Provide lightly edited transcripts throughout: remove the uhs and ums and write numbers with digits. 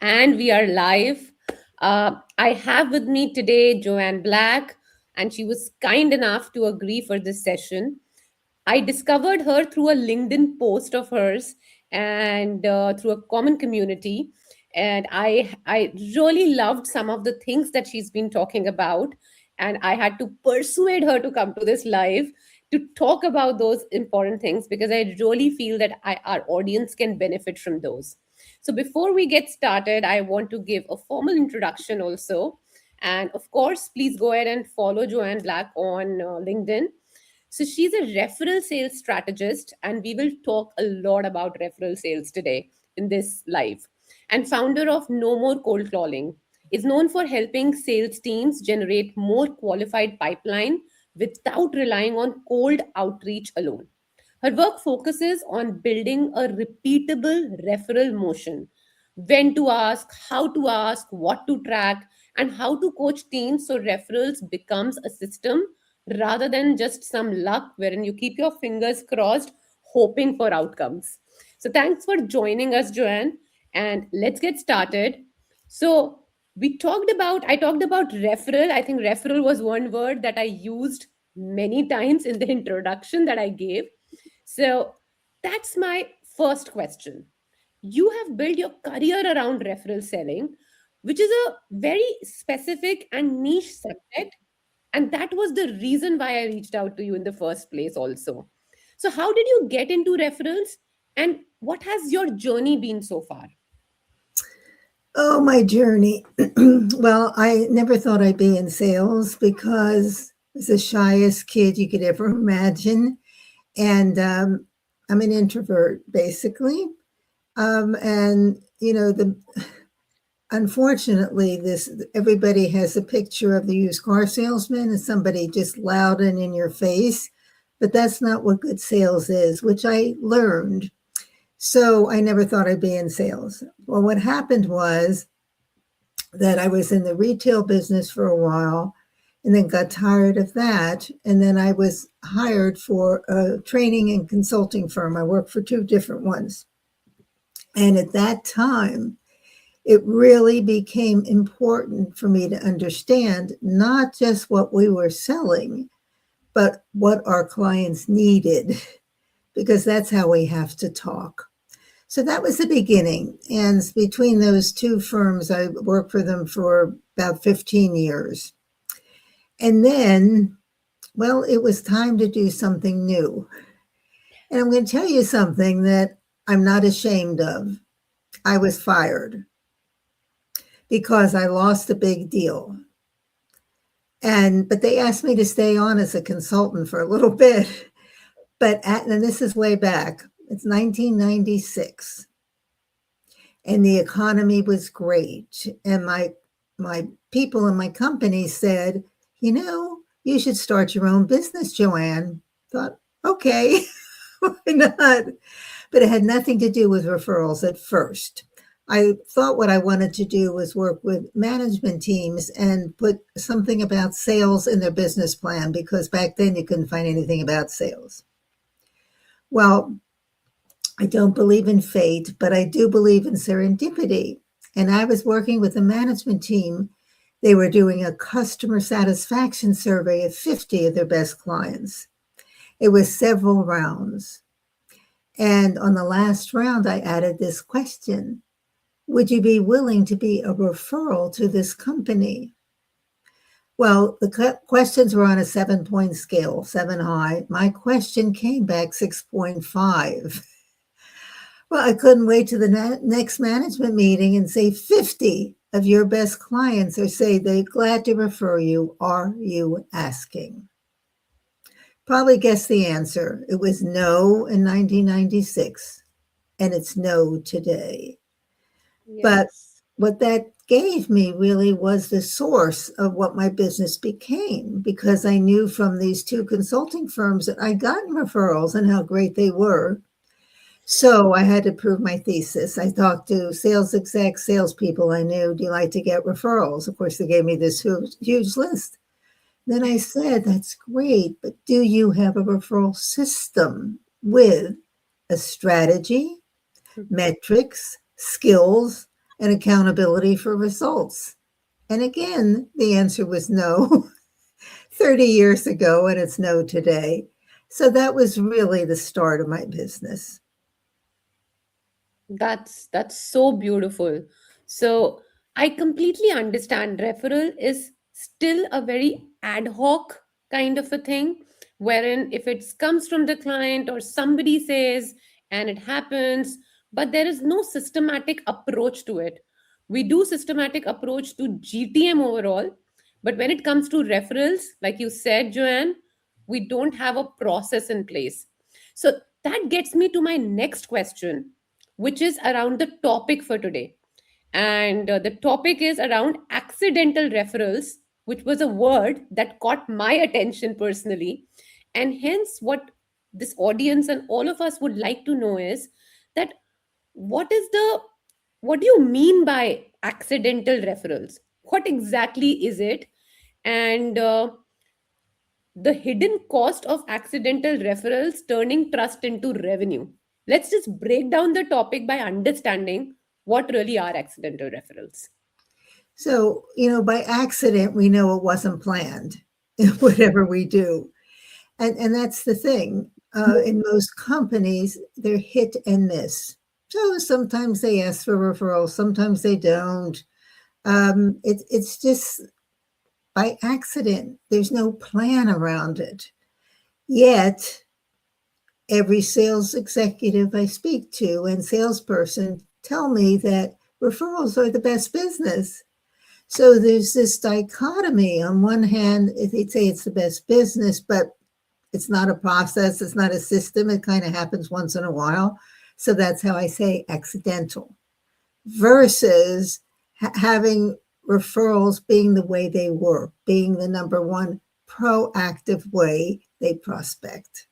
And we are live. I have with me today Joanne Black, and she was kind enough to agree for this session. I discovered her through a LinkedIn post of hers and through a common community. And I really loved some of the things that she's been talking about. And I had to persuade her to come to this live to talk about those important things because I really feel that our audience can benefit from those. So before we get started, I want to give a formal introduction also. And of course, please go ahead and follow Joanne Black on LinkedIn. So she's a referral sales strategist, and we will talk a lot about referral sales today in this live. And founder of No More Cold Calling is known for helping sales teams generate more qualified pipeline without relying on cold outreach alone. Her work focuses on building a repeatable referral motion, when to ask, what to track, and how to coach teams so referrals becomes a system rather than just some luck wherein you keep your fingers crossed hoping for outcomes. So thanks for joining us, Joanne, and let's get started. So I talked about referral. I think referral was one word that I used many times in the introduction that I gave. So that's my first question. You have built your career around referral selling, which is a very specific and niche subject. And that was the reason why I reached out to you in the first place, also. So, how did you get into referrals and what has your journey been so far? Oh, my journey. Well, I never thought I'd be in sales because I was the shyest kid you could ever imagine. And I'm an introvert, basically. And, unfortunately, this everybody has a picture of the used car salesman as somebody just loud and in your face. But that's not what good sales is, which I learned. So I never thought I'd be in sales. Well, what happened was that I was in the retail business for a while and then got tired of that. And then I was hired for a training and consulting firm. I worked for two different ones. And at that time, it really became important for me to understand not just what we were selling, but what our clients needed, because that's how we have to talk. So that was the beginning. And between those two firms, I worked for them for about 15 years. And then, well, it was time to do something new. And I'm going to tell you something that I'm not ashamed of. I was fired because I lost a big deal. But they asked me to stay on as a consultant for a little bit. And this is way back. It's 1996. And the economy was great. And my people in my company said, you should start your own business, Joanne. Thought, okay, why not? But it had nothing to do with referrals at first. I thought what I wanted to do was work with management teams and put something about sales in their business plan, because back then you couldn't find anything about sales. Well, I don't believe in fate, but I do believe in serendipity. And I was working with a management team. They were doing a customer satisfaction survey of 50 of their best clients. It was several rounds. And on the last round, I added this question: would you be willing to be a referral to this company? Well, the questions were on a 7-point scale, 7 high. My question came back 6.5. Well, I couldn't wait to the next management meeting and say 50 of your best clients are say they're glad to refer you. Are you asking? Probably guess the answer. It was no in 1996, and it's no today. But Yes. what that gave me really was the source of what my business became, because I knew from these two consulting firms that I'd gotten referrals and how great they were. So I had to prove my thesis. I talked to sales execs, salespeople I knew. Do you like to get referrals? Of course, they gave me this huge list. Then I said, that's great, but do you have a referral system with a strategy, Mhm. metrics, skills, and accountability for results? And again, the answer was no 30 years ago, and it's no today. So that was really the start of my business. That's so beautiful. So I completely understand referral is still a very ad hoc kind of a thing, wherein if it comes from the client or somebody says and it happens, but there is no systematic approach to it. We do systematic approach to GTM overall, but when it comes to referrals, like you said, Joanne, we don't have a process in place. So that gets me to my next question, which is around the topic for today. And the topic is around accidental referrals, which was a word that caught my attention personally. And hence, what this audience and all of us would like to know is that what is the what do you mean by accidental referrals? What exactly is it? And the hidden cost of accidental referrals turning trust into revenue. Let's just break down the topic by understanding what really are accidental referrals. So, by accident, we know it wasn't planned, whatever we do. And that's the thing. In most companies, they're hit and miss. So sometimes they ask for referrals, sometimes they don't. It's just by accident. There's no plan around it. Yet, every sales executive I speak to and salesperson tell me that referrals are the best business. So there's this dichotomy. On one hand, they'd say it's the best business, but it's not a process, it's not a system. It kind of happens once in a while. So that's how I say accidental versus having referrals being the way they work, being the number one proactive way they prospect.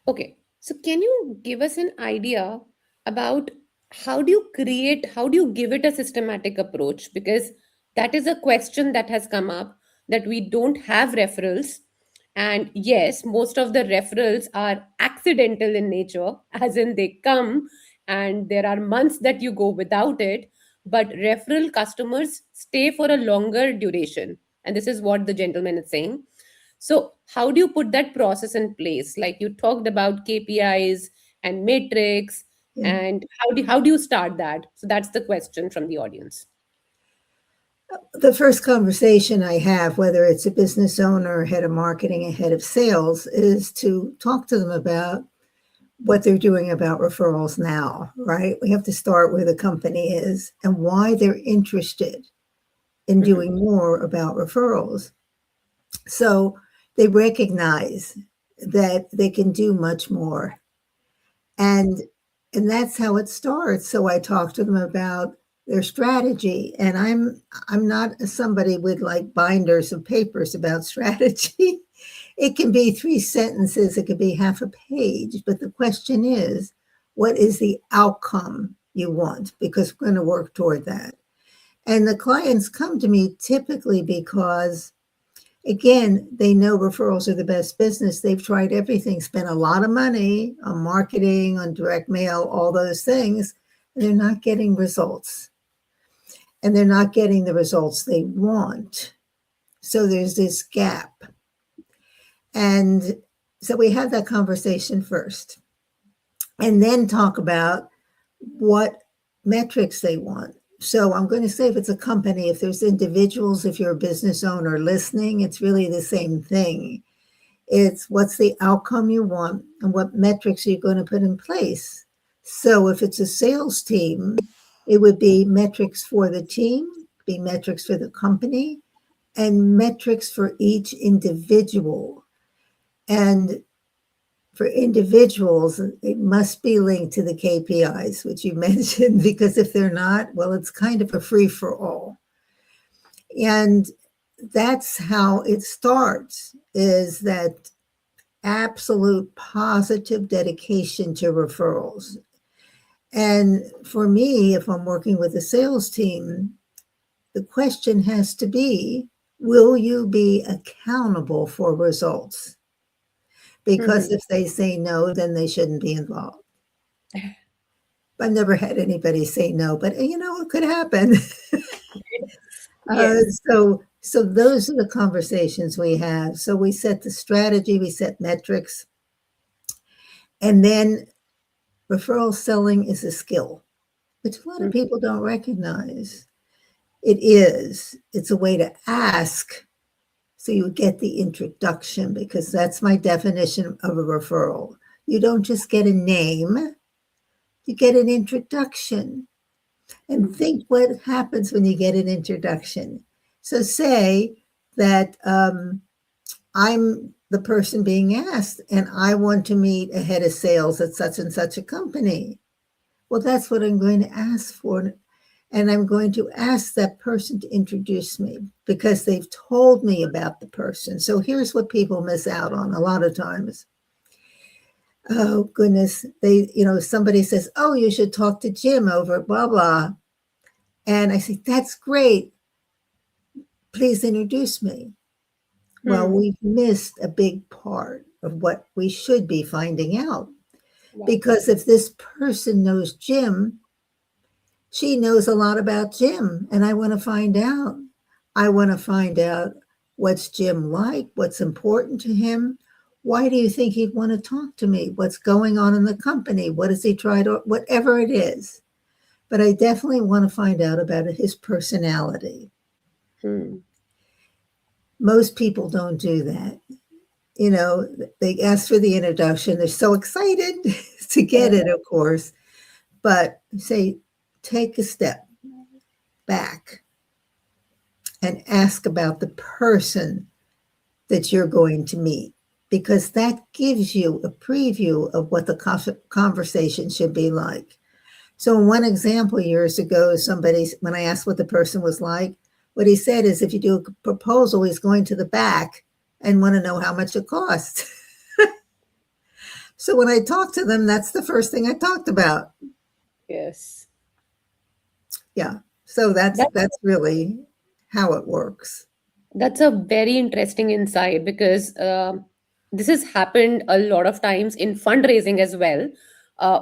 Okay, so can you give us an idea about how do you give it a systematic approach? Because that is a question that has come up, that we don't have referrals. And yes, most of the referrals are accidental in nature, as in they come and there are months that you go without it. But referral customers stay for a longer duration. And this is what the gentleman is saying. So, how do you put that process in place? Like you talked about KPIs and matrix, Yeah. and how do you start that? So that's the question from the audience. The first conversation I have, whether it's a business owner, head of marketing, a head of sales, is to talk to them about what they're doing about referrals now, right? We have to start where the company is and why they're interested in Mhm. doing more about referrals. So they recognize that they can do much more. And and that's how it starts. So I talk to them about their strategy. And I'm not somebody with like binders of papers about strategy. It can be 3 sentences, it could be half a page. But the question is, what is the outcome you want? Because we're going to work toward that. And the clients come to me typically because, again, they know referrals are the best business. They've tried everything, spent a lot of money on marketing, on direct mail, all those things. And they're not getting results. And they're not getting the results they want. So there's this gap. And so we have that conversation first, and then talk about what metrics they want. So I'm going to say if it's a company, if there's individuals, if you're a business owner listening, it's really the same thing. It's what's the outcome you want and what metrics are you going to put in place. So if it's a sales team, it would be metrics for the team, be metrics for the company, and metrics for each individual. And for individuals, it must be linked to the KPIs, which you mentioned, because if they're not, well, it's kind of a free for all. And that's how it starts, is that absolute positive dedication to referrals. And for me, if I'm working with a sales team, the question has to be, will you be accountable for results? Because Mhm. if they say no, then they shouldn't be involved. I've never had anybody say no, but it could happen. Uh, Yes. so those are the conversations we have. So we set the strategy, we set metrics, and then referral selling is a skill, which a lot of Mhm. people don't recognize. It is. It's a way to ask so you get the introduction, because that's my definition of a referral. You don't just get a name, you get an introduction. And Mhm. think what happens when you get an introduction. So, say that I'm the person being asked and I want to meet a head of sales at such and such a company. Well, that's what I'm going to ask for. And I'm going to ask that person to introduce me because they've told me about the person. So here's what people miss out on a lot of times. Oh, goodness. Somebody says, oh, you should talk to Jim over at blah, blah. And I say, that's great. Please introduce me. Well, Hmm. we've missed a big part of what we should be finding out. Wow. Because if this person knows Jim, she knows a lot about Jim, and I want to find out. I want to find out what's Jim like, what's important to him. Why do you think he'd want to talk to me? What's going on in the company? What does he try to, whatever it is. But I definitely want to find out about his personality. Hmm. Most people don't do that. You know, they ask for the introduction. They're so excited to get it, of course, but say, take a step back and ask about the person that you're going to meet, because that gives you a preview of what the conversation should be like. So, in one example years ago, when I asked what the person was like, what he said is if you do a proposal, he's going to the back and want to know how much it costs. So, when I talked to them, that's the first thing I talked about. Yes. Yeah. So, that's, That that's really how it works. That's a very interesting insight because this has happened a lot of times in fundraising as well,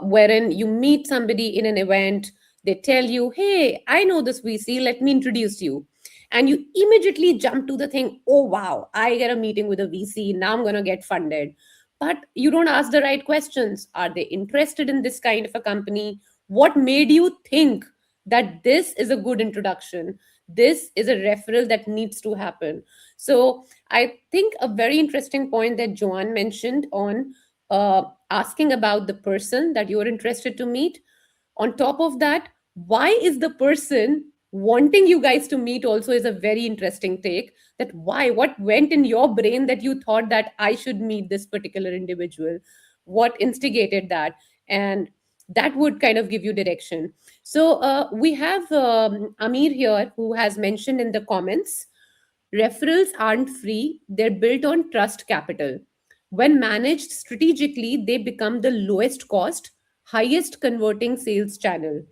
wherein you meet somebody in an event, they tell you, "Hey, I know this VC, let me introduce you." And you immediately jump to the thing, "Oh, wow, I get a meeting with a VC, now I'm going to get funded." But you don't ask the right questions. Are they interested in this kind of a company? What made you think that this is a good introduction? This is a referral that needs to happen. So I think a very interesting point that Joanne mentioned on asking about the person that you're interested to meet. On top of that, why is the person wanting you guys to meet also is a very interesting take. That why, what went in your brain that you thought that I should meet this particular individual, what instigated that, and that would kind of give you direction. So we have Amir here who has mentioned in the comments, referrals aren't free, they're built on trust capital. When managed strategically, they become the lowest cost, highest converting sales channel.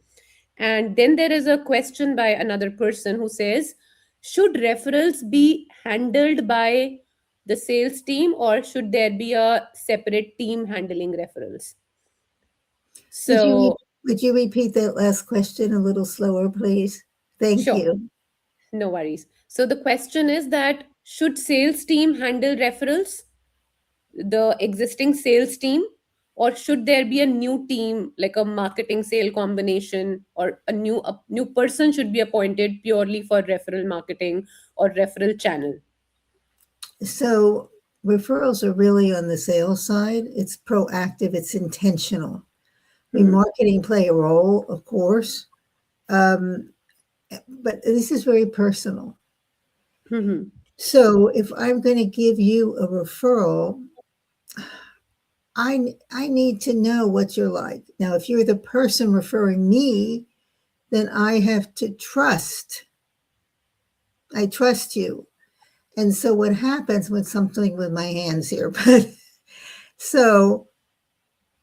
And then there is a question by another person who says, should referrals be handled by the sales team or should there be a separate team handling referrals? Would you So, would you repeat that last question a little slower, please? Thank sure, you. no worries. So the question is that should sales team handle referrals, the existing sales team, or should there be a new team like a marketing sale combination, or a new person should be appointed purely for referral marketing or referral channel? So referrals are really on the sales side. It's proactive. It's intentional. I mean, Hmm. marketing play a role, of course, um, but this is very personal. Hmm. So if I'm going to give you a referral, I need to know what you're like. Now, if you're the person referring me, then I have to trust. I trust you. And so what happens with something with my hands here, but so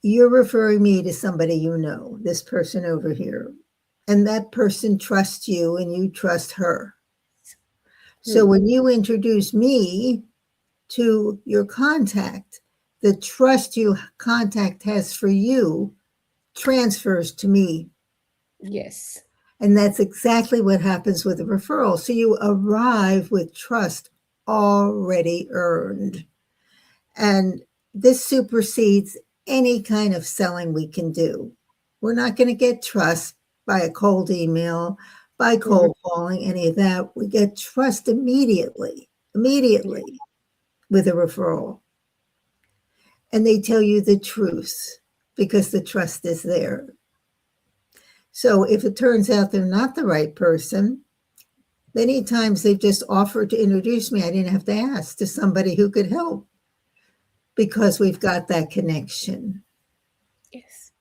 you're referring me to somebody you know, this person over here, and that person trusts you and you trust her. So Hmm. when you introduce me to your contact, the trust you contact has for you transfers to me. Yes. And that's exactly what happens with a referral. So you arrive with trust already earned. And this supersedes any kind of selling we can do. We're not going to get trust by a cold email, by Mhm. cold calling, any of that. We get trust Yeah. immediately with a referral. And they tell you the truth because the trust is there. So if it turns out they're not the right person, many times they've just offered to introduce me. I didn't have to ask to somebody who could help because we've got that connection. Yes.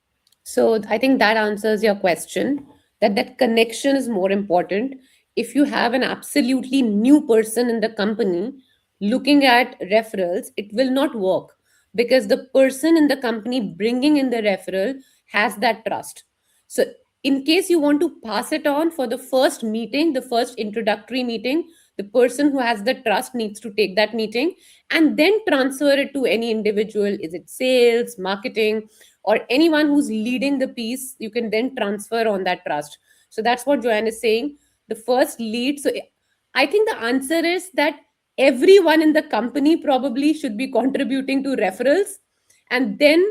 So I think that answers your question, that that connection is more important. If you have an absolutely new person in the company looking at referrals, it will not work because the person in the company bringing in the referral has that trust. So in case you want to pass it on for the first meeting, the first introductory meeting, the person who has the trust needs to take that meeting and then transfer it to any individual. Is it sales, marketing, or anyone who's leading the piece? You can then transfer on that trust. So that's what Joanne is saying. The first lead. So I think the answer is that everyone in the company probably should be contributing to referrals, and then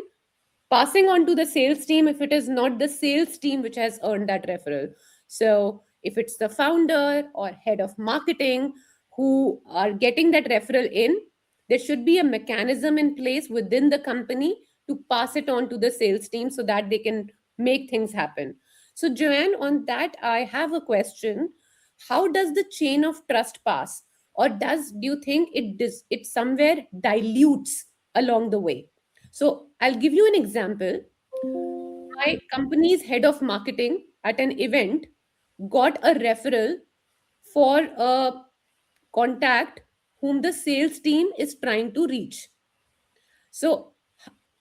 passing on to the sales team if it is not the sales team which has earned that referral. So if it's the founder or head of marketing who are getting that referral in, there should be a mechanism in place within the company to pass it on to the sales team so that they can make things happen. So Joanne, on that I have a question. How does the chain of trust pass, or do you think it somewhere dilutes along the way? So I'll give you an example. My company's head of marketing at an event got a referral for a contact whom the sales team is trying to reach. So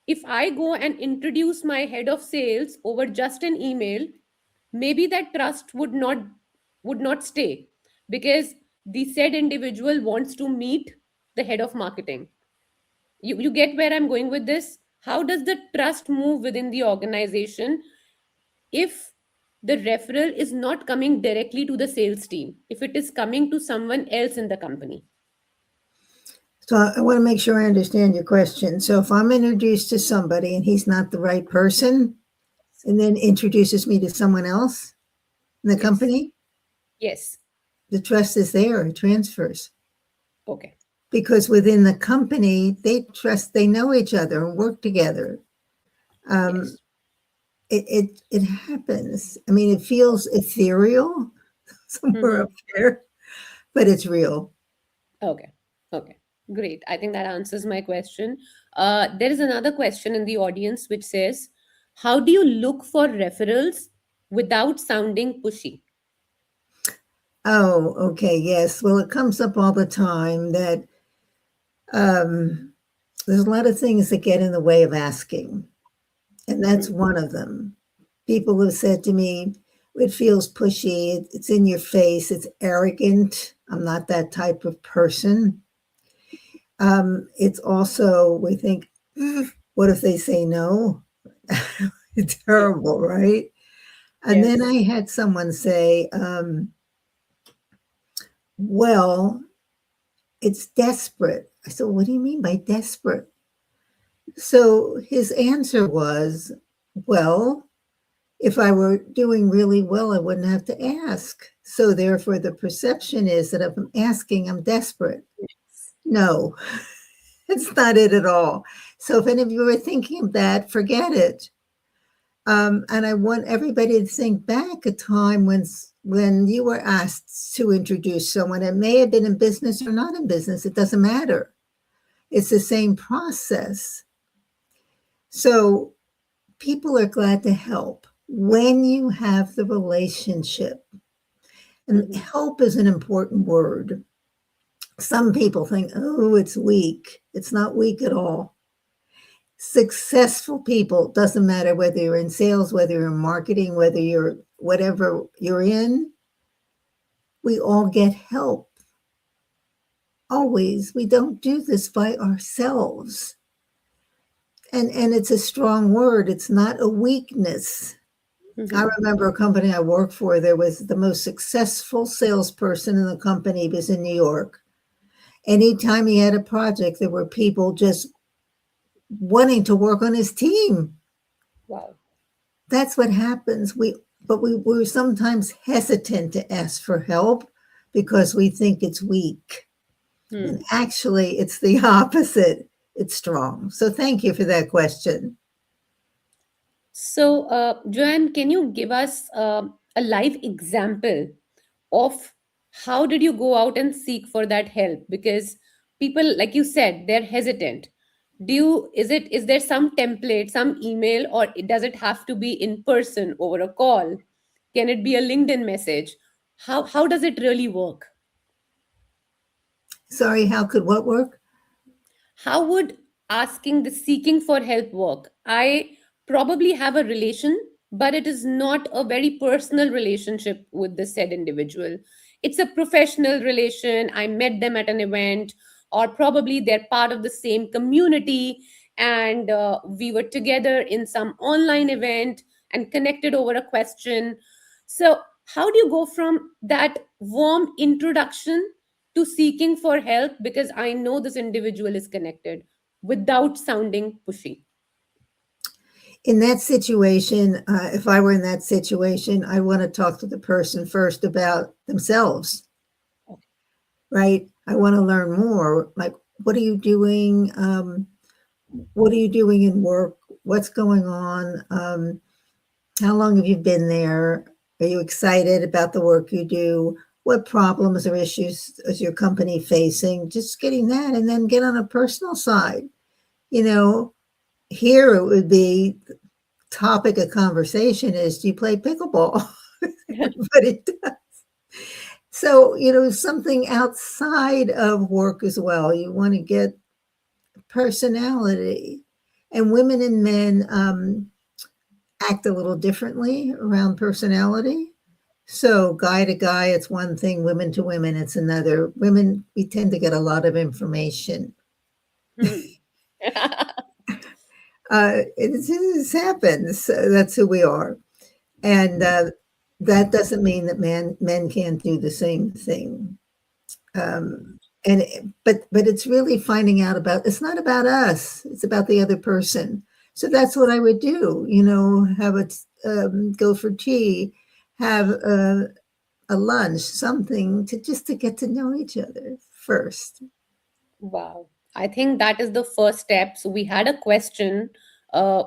if I go and introduce my head of sales over just an email, maybe that trust would not stay because the said individual wants to meet the head of marketing. You get where I'm going with this? How does the trust move within the organization if the referral is not coming directly to the sales team, if it is coming to someone else in the company? So I want to make sure I understand your question. So if I'm introduced to somebody and he's not the right person and then introduces me to someone else in the Yes. company, Yes. the trust is there, it transfers. Okay. Because within the company, they trust, they know each other and work together. Um, Yes. it happens. I mean, it feels ethereal somewhere Mm-hmm. up there, but it's real. Okay. Okay. Great. I think that answers my question. There is another question in the audience which says, how do you look for referrals without sounding pushy? Oh, okay, yes. Well, it comes up all the time that um, there's a lot of things that get in the way of asking, and that's Mm-hmm. one of them. People have said to me, it feels pushy, it's in your face, it's arrogant. I'm not that type of person. It's also, we think, what if they say no? It's Yeah. terrible, right? And then Yes. I had someone say, well, it's desperate. I said, what do you mean by desperate? So his answer was, well, if I were doing really well, I wouldn't have to ask. So therefore, the perception is that if I'm asking, I'm desperate. No, it's not it at all. So if any of you are thinking of that, forget it. And I want everybody to think back a time when you were asked to introduce someone. It may have been in business or not in business. It doesn't matter. It's the same process. So people are glad to help when you have the relationship. And Mm-hmm. help is an important word. Some people think, oh, it's weak. It's not weak at all. Successful people, doesn't matter whether you're in sales, whether you're in marketing, whether you're whatever you're in, we all get help. Always. We don't do this by ourselves. And it's a strong word. It's not a weakness. I Hmm. remember a company I worked for, there was the most successful salesperson in the company was in New York. Anytime he had a project, there were people just wanting to work on his team. Wow. That's what happens. We're sometimes hesitant to ask for help because we think it's weak. And Hmm. actually, it's the opposite. It's strong. So thank you for that question. So, Joanne, can you give us a live example of how did you go out and seek for that help? Because people, like you said, they're hesitant. Is there some template, some email, or does it have to be in person over a call? Can it be a LinkedIn message? How does it really work? Sorry, how could what work? How would asking the seeking for help work? I probably have a relation, but it is not a very personal relationship with the said individual. It's a professional relation. I met them at an event, or probably they're part of the same community, and we were together in some online event and connected over a question. So how do you go from that warm introduction to seeking for help because I know this individual is connected without sounding pushy? In that situation, if I were in that situation, I want to talk to the person first about themselves, right? I want to learn more. Like, what are you doing? What are you doing in work? What's going on? How long have you been there? Are you excited about the work you do? What problems or issues is your company facing? Just getting that, and then get on a personal side. You know, here it would be topic of conversation is, do you play pickleball? Everybody does. So, something outside of work as well. You want to get personality. And women and men act a little differently around personality. So, guy to guy, it's one thing, women to women, it's another. Women, we tend to get a lot of information. Hmm. It happens. That's who we are. And that doesn't mean that men can't do the same thing. Um, but it's really finding out about. It's not about us. It's about the other person. So that's what Yes. I would do. Have a go for tea, have a lunch, something to just to get to know each other first. Wow. I think that is the first step. So we had a question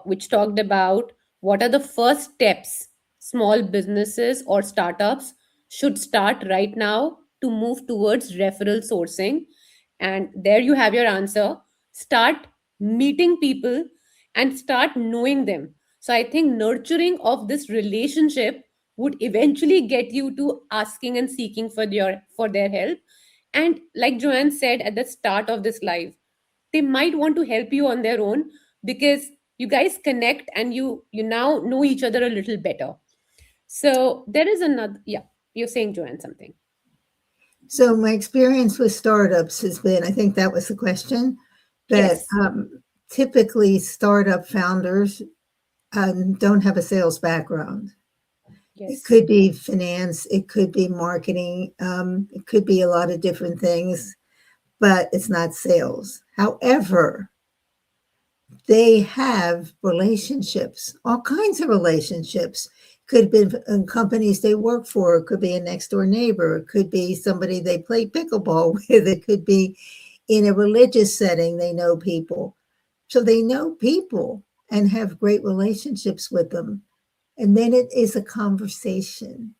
which talked about what are the first steps small businesses or startups should start right now to move towards referral sourcing. And there you have your answer. Start meeting people and start knowing them. So I think nurturing of this relationship would eventually get you to asking and seeking for their help. And like Joanne said at the start of this live, they might want to help you on their own because you guys connect and you now know each other a little better. So there is another, yeah, you're saying, Joanne, something. So my experience with startups has been, I think that was the question, that Yes. typically startup founders don't have a sales background. It Yes. could be finance, it could be marketing, it could be a lot of different things, but it's not sales. However, they have relationships, all kinds of relationships. Could be in companies they work for, it could be a next door neighbor, it could be somebody they play pickleball with, it could be in a religious setting, they know people. So they know people and have great relationships with them. And then it is a conversation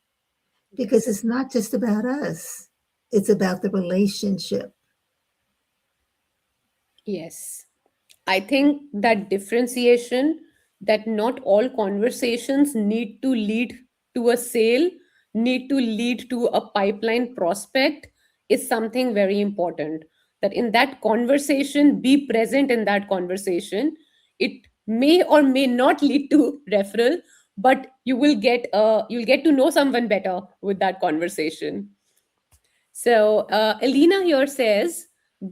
because Yes. it's not just about us, it's about the relationship. Yes. I think that differentiation, that not all conversations need to lead to a sale, need to lead to a pipeline prospect, is something very important. That in that conversation, be present in that conversation. It may or may not lead to referral, but you'll get to know someone better with that conversation. So, Elena here says,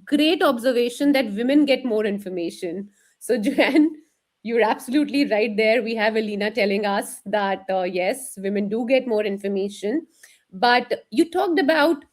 great observation that women get more information. So, Joanne, you're absolutely right there. We have Elena telling us that yes, women do get more information. But you talked about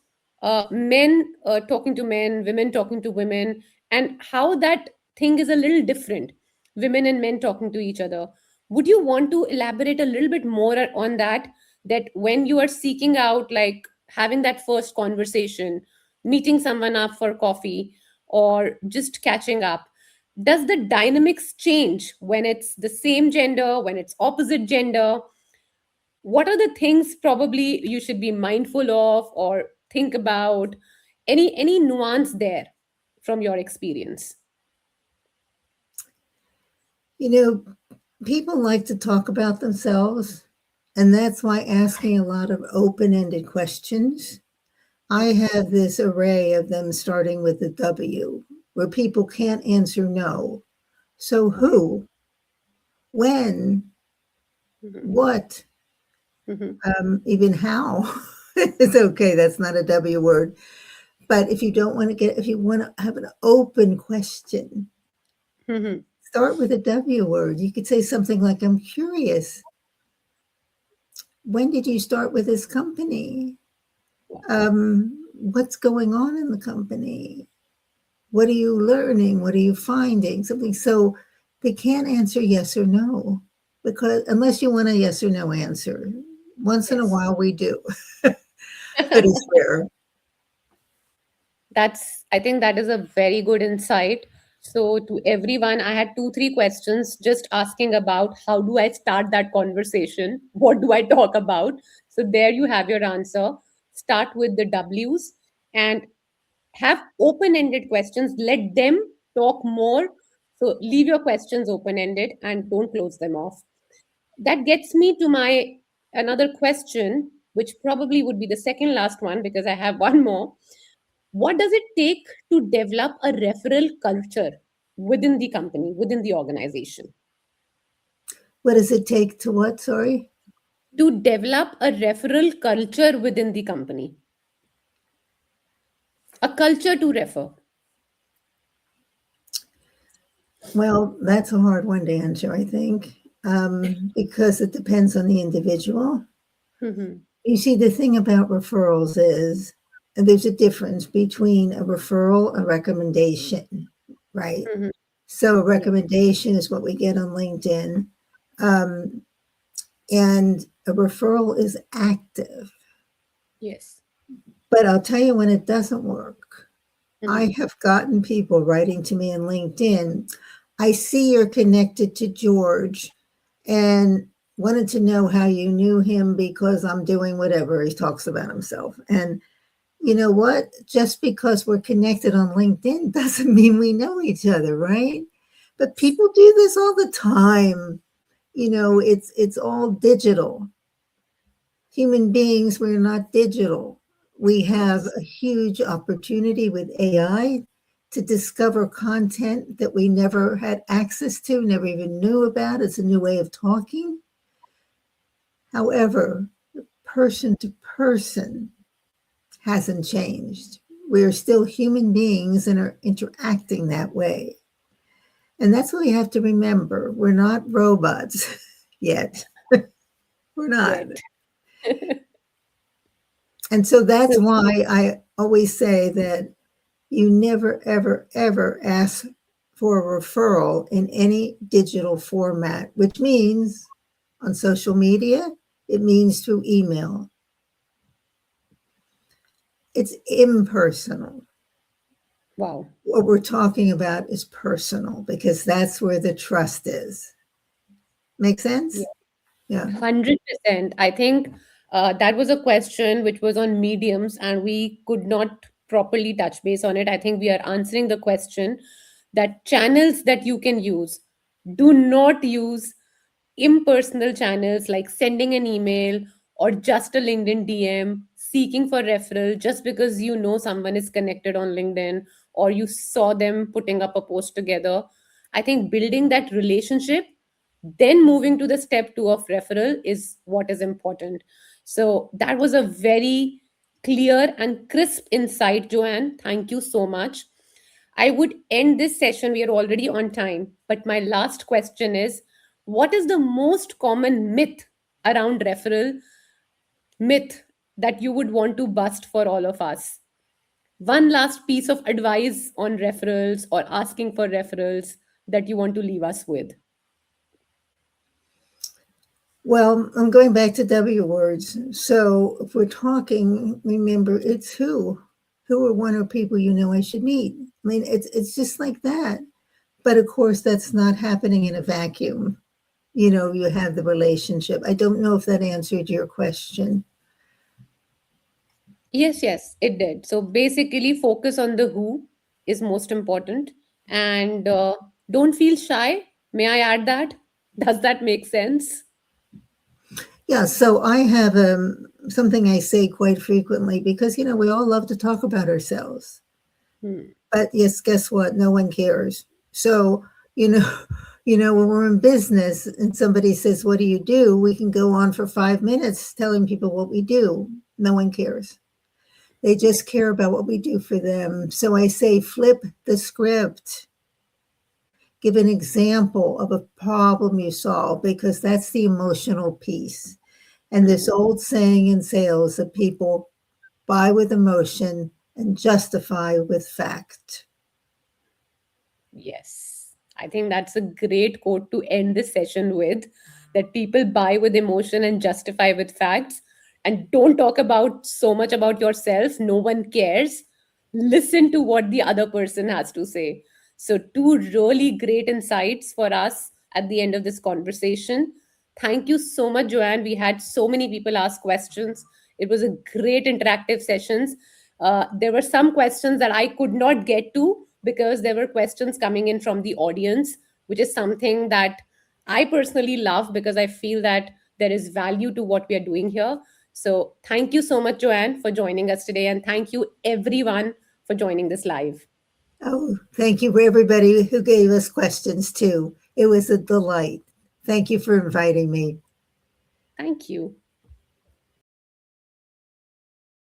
men talking to men, women talking to women, and how that thing is a little different. Women and men talking to each other. Would you want to elaborate a little bit more on that? That when you are seeking out, like having that first conversation, meeting someone up for coffee, or just catching up, does the dynamics change when it's the same gender, when it's opposite gender? What are the things probably you should be mindful of or think about? Any nuance there from your experience? You know, people like to talk about themselves, and that's why asking a lot of open ended questions. I have this array of them starting with the W, where people can't answer no. So, Okay. who, when, Mhm. what, Mhm. even how? It's okay, that's not a W word. But if you don't want to if you want to have an open question, Mhm. start with a W word. You could say something like, I'm curious, when did you start with this company? Wow. What's going on in the company? What are you learning? What are you finding? Something so they can't answer yes or no because unless you want a yes or no answer. Once in a Yes. while we do, but it's rare. I think that is a very good insight. So, to everyone, I had two, three questions just asking about how do I start that conversation? What do I talk about? So, there you have your answer. Start with the W's and have open ended questions. Let them talk more. So, leave your questions open ended and don't close them off. That gets me to my another question, which probably would be the second last one because I have one more. What does it take to develop a referral culture within the company, within the organization? What does it take to what? Sorry. To develop a referral culture within the company, a culture to refer. Well, that's a hard one to answer, I think, because it depends on the individual. Mhm. You see, the thing about referrals is, and there's a difference between a referral, a recommendation, right? Mhm. So, a Yeah. recommendation is what we get on LinkedIn, um, and a referral is active. Yes. But I'll tell you when it doesn't work. I Mhm. have gotten people writing to me in LinkedIn. I see you're connected to George and wanted to know how you knew him because I'm doing whatever he talks about himself. And you know what? Just because we're connected on LinkedIn doesn't mean we know each other, right? But people do this all the time. You know, it's all digital. Human beings, we're not digital. We have Yes. a huge opportunity with AI to discover content that we never had access to, never even knew about. It's a new way of talking. However, person to person hasn't changed. We are still human beings and are interacting that way. And that's what we have to remember. We're not robots yet. We're not. Yet. And so that's So, why I always say that you never, ever, ever ask for a referral in any digital format, which means on social media, it means through email. It's impersonal. wow. What we're talking about is personal because that's where the trust is. Make sense? Yeah. 100%. I think that was a question which was on mediums and we could not properly touch base on it. I think we are answering the question that channels that you can use, do not use impersonal channels like sending an email or just a LinkedIn DM, seeking for referral just because you know someone is connected on LinkedIn or you saw them putting up a post together. I think building that relationship, then moving to the step two of referral is what is important. So that was a very clear and crisp insight, Joanne. Thank you so much. I would end this session. We are already on time. But my last question is, what is the most common myth around referral myth that you would want to bust for all of us? One last piece of advice on referrals or asking for referrals that you want to leave us with. Well, I'm going back to W words. So if we're talking, remember it's who. Who or one or people you know I should meet. I mean, it's just like that. But of course, that's not happening in a vacuum. You know, you have the relationship. I don't know if that answered your question. Yes, yes, it did. So basically, focus on the who is most important, and don't feel shy. May I add that? Does that make sense? Yeah, so I have something I say quite frequently because, you know, we all love to talk about ourselves. Hmm. But yes, guess what? No one cares. So, you know, when we're in business and somebody says, "What do you do?" We can go on for 5 minutes telling people what we do. No one cares. They just care about what we do for them. So I say, flip the script. Give an example of a problem you solve because that's the emotional piece. And this Hmm. old saying in sales that people buy with emotion and justify with fact. Yes, I think that's a great quote to end this session with, that people buy with emotion and justify with facts. And don't talk about so much about yourself. No one cares. Listen to what the other person has to say. So, two really great insights for us at the end of this conversation. Thank you so much, Joanne. We had so many people ask questions. It was a great interactive sessions. There were some questions that I could not get to because there were questions coming in from the audience, which is something that I personally love because I feel that there is value to what we are doing here. So, thank you so much, Joanne, for joining us today. And thank you, everyone, for joining this live. Oh, thank you for everybody who gave us questions too. It was a delight. Thank you for inviting me. Thank you.